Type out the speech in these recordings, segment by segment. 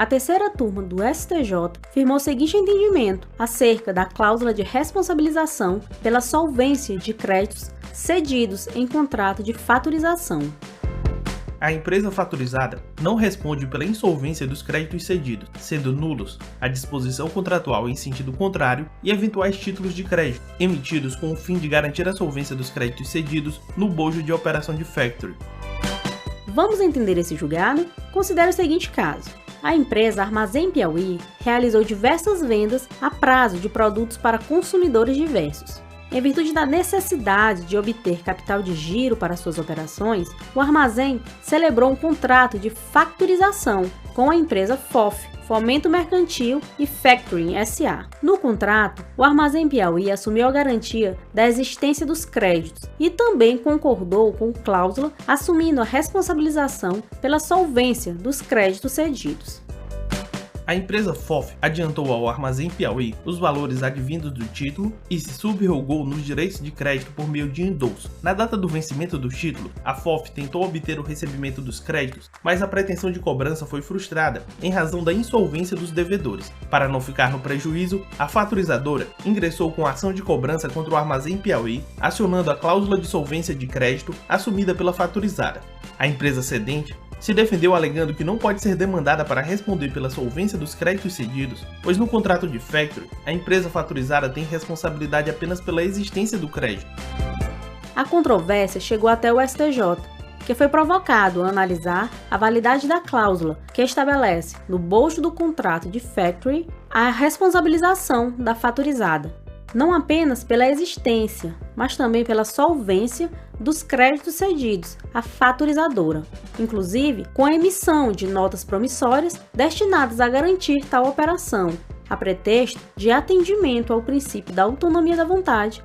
a terceira turma do STJ firmou o seguinte entendimento acerca da cláusula de responsabilização pela solvência de créditos cedidos em contrato de fatorização. A empresa fatorizada não responde pela insolvência dos créditos cedidos, sendo nulos a disposição contratual em sentido contrário e eventuais títulos de crédito, emitidos com o fim de garantir a solvência dos créditos cedidos no bojo de operação de factoring. Vamos entender esse julgado? Considere o seguinte caso. A empresa Armazém Piauí realizou diversas vendas a prazo de produtos para consumidores diversos. Em virtude da necessidade de obter capital de giro para suas operações, o armazém celebrou um contrato de factorização com a empresa FOF, Fomento Mercantil e Factoring S.A. No contrato, o Armazém Piauí assumiu a garantia da existência dos créditos e também concordou com cláusula assumindo a responsabilização pela solvência dos créditos cedidos. A empresa FOF adiantou ao Armazém Piauí os valores advindos do título e se subrogou nos direitos de crédito por meio de endosso. Na data do vencimento do título, a FOF tentou obter o recebimento dos créditos, mas a pretensão de cobrança foi frustrada em razão da insolvência dos devedores. Para não ficar no prejuízo, a fatorizadora ingressou com ação de cobrança contra o Armazém Piauí, acionando a cláusula de solvência de crédito assumida pela fatorizada. A empresa cedente se defendeu alegando que não pode ser demandada para responder pela solvência dos créditos cedidos, pois no contrato de factoring, a empresa fatorizada tem responsabilidade apenas pela existência do crédito. A controvérsia chegou até o STJ, que foi provocado a analisar a validade da cláusula que estabelece, no bojo do contrato de factoring, a responsabilização da fatorizada, não apenas pela existência, mas também pela solvência dos créditos cedidos à fatorizadora, inclusive com a emissão de notas promissórias destinadas a garantir tal operação, a pretexto de atendimento ao princípio da autonomia da vontade.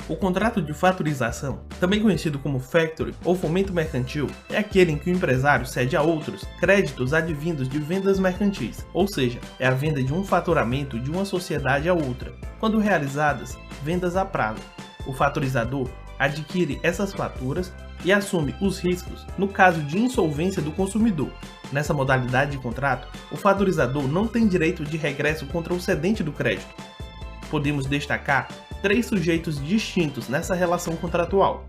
O contrato de fatorização, também conhecido como factoring ou fomento mercantil, é aquele em que o empresário cede a outros créditos advindos de vendas mercantis, ou seja, é a venda de um faturamento de uma sociedade a outra, quando realizadas vendas a prazo. O fatorizador adquire essas faturas e assume os riscos no caso de insolvência do consumidor. Nessa modalidade de contrato, o fatorizador não tem direito de regresso contra o cedente do crédito. Podemos destacar 3 sujeitos distintos nessa relação contratual: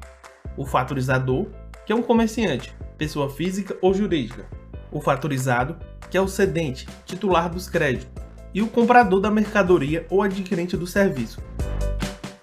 o fatorizador, que é um comerciante, pessoa física ou jurídica; o fatorizado, que é o cedente, titular dos créditos; e o comprador da mercadoria ou adquirente do serviço.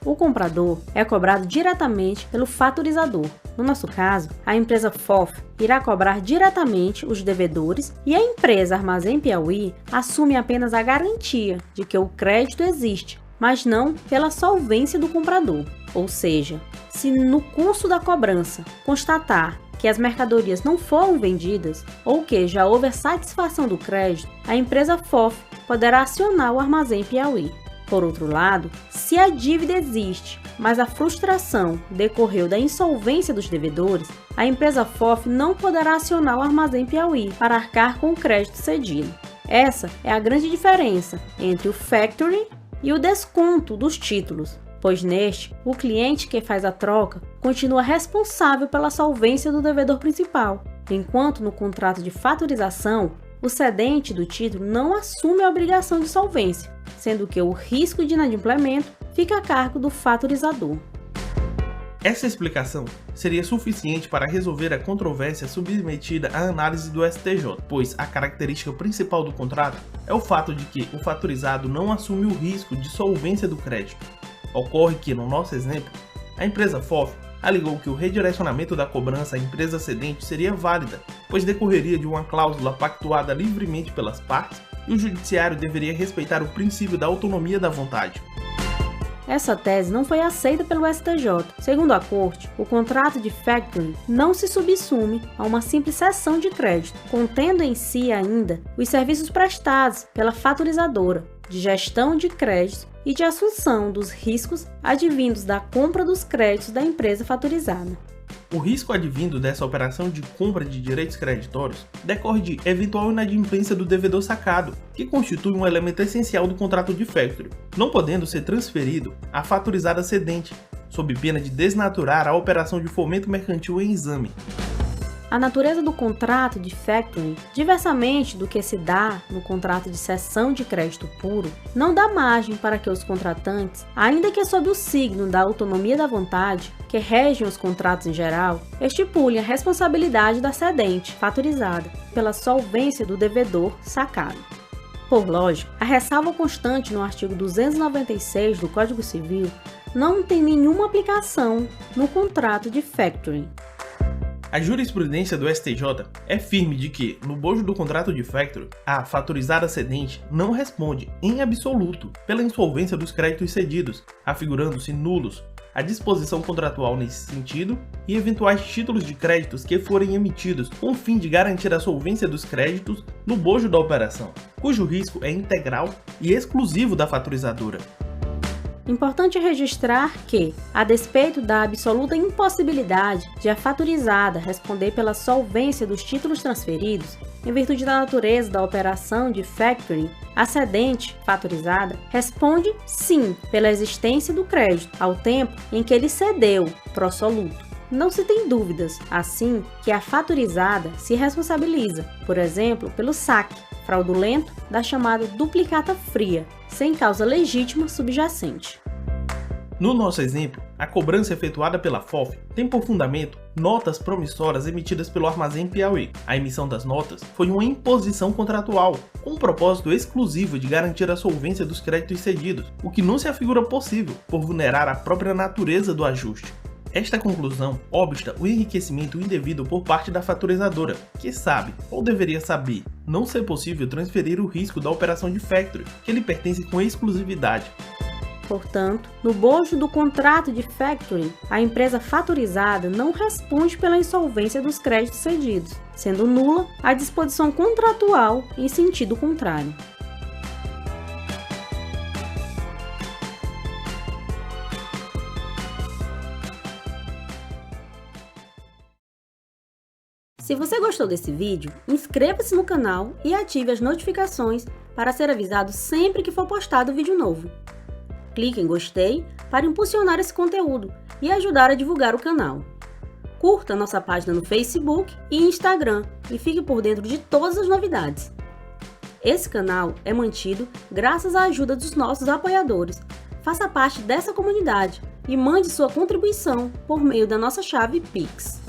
O comprador é cobrado diretamente pelo fatorizador. No nosso caso, a empresa FOF irá cobrar diretamente os devedores e a empresa Armazém Piauí assume apenas a garantia de que o crédito existe, mas não pela solvência do comprador. Ou seja, se no curso da cobrança constatar que as mercadorias não foram vendidas ou que já houve a satisfação do crédito, a empresa FOF poderá acionar o Armazém Piauí. Por outro lado, se a dívida existe, mas a frustração decorreu da insolvência dos devedores, a empresa FOF não poderá acionar o Armazém Piauí para arcar com o crédito cedido. Essa é a grande diferença entre o factoring e o desconto dos títulos, pois neste, o cliente que faz a troca continua responsável pela solvência do devedor principal, enquanto no contrato de fatorização, o cedente do título não assume a obrigação de solvência, sendo que o risco de inadimplemento fica a cargo do fatorizador. Essa explicação seria suficiente para resolver a controvérsia submetida à análise do STJ, pois a característica principal do contrato é o fato de que o fatorizado não assume o risco de solvência do crédito. Ocorre que, no nosso exemplo, a empresa FOF alegou que o redirecionamento da cobrança à empresa cedente seria válida, pois decorreria de uma cláusula pactuada livremente pelas partes e o judiciário deveria respeitar o princípio da autonomia da vontade. Essa tese não foi aceita pelo STJ. Segundo a Corte, o contrato de factoring não se subsume a uma simples cessão de crédito, contendo em si ainda os serviços prestados pela fatorizadora, de gestão de créditos e de assunção dos riscos advindos da compra dos créditos da empresa fatorizada. O risco advindo dessa operação de compra de direitos creditórios decorre de eventual inadimplência do devedor sacado, que constitui um elemento essencial do contrato de factoring, não podendo ser transferido à fatorizada cedente, sob pena de desnaturar a operação de fomento mercantil em exame. A natureza do contrato de factoring, diversamente do que se dá no contrato de cessão de crédito puro, não dá margem para que os contratantes, ainda que sob o signo da autonomia da vontade, que regem os contratos em geral, estipulem a responsabilidade da cedente, fatorizada, pela solvência do devedor sacado. Por lógica, a ressalva constante no artigo 296 do Código Civil não tem nenhuma aplicação no contrato de factoring. A jurisprudência do STJ é firme de que, no bojo do contrato de factoring, a fatorizada cedente não responde, em absoluto, pela insolvência dos créditos cedidos, afigurando-se nulos a disposição contratual nesse sentido e eventuais títulos de créditos que forem emitidos com o fim de garantir a solvência dos créditos no bojo da operação, cujo risco é integral e exclusivo da fatorizadora. Importante registrar que, a despeito da absoluta impossibilidade de a fatorizada responder pela solvência dos títulos transferidos, em virtude da natureza da operação de factoring, a cedente fatorizada responde sim pela existência do crédito ao tempo em que ele cedeu pro soluto. Não se tem dúvidas, assim, que a fatorizada se responsabiliza, por exemplo, pelo saque fraudulento da chamada duplicata fria, sem causa legítima subjacente. No nosso exemplo, a cobrança efetuada pela FOF tem por fundamento notas promissórias emitidas pelo Armazém Piauí. A emissão das notas foi uma imposição contratual, com o propósito exclusivo de garantir a solvência dos créditos cedidos, o que não se afigura possível por vulnerar a própria natureza do ajuste. Esta conclusão obsta o enriquecimento indevido por parte da fatorizadora, que sabe, ou deveria saber, não ser possível transferir o risco da operação de factoring, que lhe pertence com exclusividade. Portanto, no bojo do contrato de factoring, a empresa fatorizada não responde pela insolvência dos créditos cedidos, sendo nula a disposição contratual em sentido contrário. Se você gostou desse vídeo, inscreva-se no canal e ative as notificações para ser avisado sempre que for postado vídeo novo. Clique em gostei para impulsionar esse conteúdo e ajudar a divulgar o canal. Curta nossa página no Facebook e Instagram e fique por dentro de todas as novidades. Esse canal é mantido graças à ajuda dos nossos apoiadores. Faça parte dessa comunidade e mande sua contribuição por meio da nossa chave Pix.